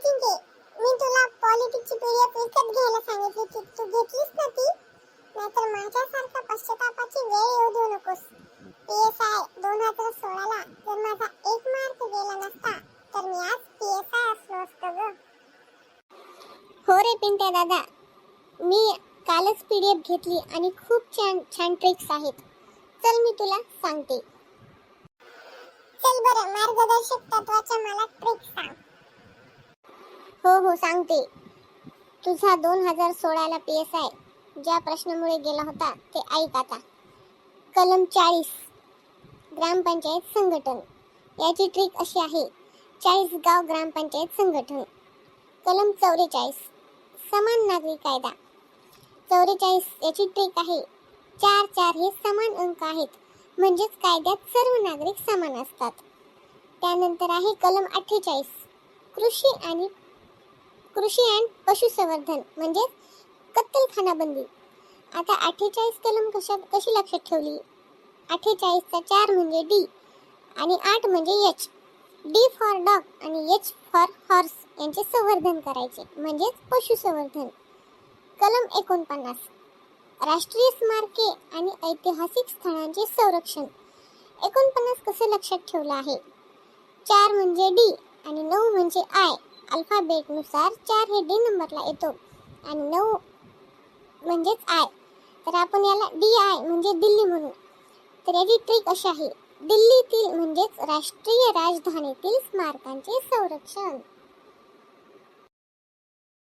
चिंके, मी तुला पॉलिटिक्सची पीडीएफ विकत घ्यायला सांगितली की तू घेतलीस ना ती? नाहीतर माझ्यासारखा पश्चातापाची वेळ येऊ देऊ नकोस. PSI 2016 ला जर माझा 1 मार्क गेला नसता तर मी आज PSI असलो असतो ग. हो रे पिंट्या दादा, मी कालच पीडीएफ घेतली आणि खूप छान छान ट्रिक्स आहेत. चल मी तुला सांगते. चल बरं, मार्गदर्शक तत्वाच्या मला ट्रिक्स सांग. हो सांगते. तुझा 2016 ला PSI ज्या प्रश्नामुळे गेला होता ते ऐक आता. कलम 40 ग्रामपंचायत संघटन. याची ट्रिक अशी आहे, 40 गाव ग्रामपंचायत संघटन. कलम 44 समान नागरिक कायदा. 44 याची ट्रिक आहे, 4 हे समान अंक आहेत, म्हणजेच कायद्यात सर्व नागरिक समान असतात. त्यानंतर आहे कलम 48 कृषी आणि पशुसंवर्धन म्हणजेच कत्तलखाना बंदी. आता 48 कलम कशी लक्षात ठेवली? 48 चा 4 म्हणजे D आणि 8 म्हणजे H. D फॉर डॉग आणि H फॉर हॉर्स यांचे संवर्धन करायचे म्हणजेच पशुसंवर्धन. कलम 49 राष्ट्रीय स्मारके आणि ऐतिहासिक स्थळांचे संरक्षण. 49 कसं लक्षात ठेवलं आहे? 4 म्हणजे D आणि 9 म्हणजे I. अल्फाबेट नुसार 4 हे D नंबरला येतो आणि 9 म्हणजेच I, तर आपण याला DI म्हणजे दिल्ली म्हणू. तर याची ट्रिक अशी आहे, दिल्लीतील म्हणजेच राष्ट्रीय राजधानीतील स्मारकांचे संरक्षण.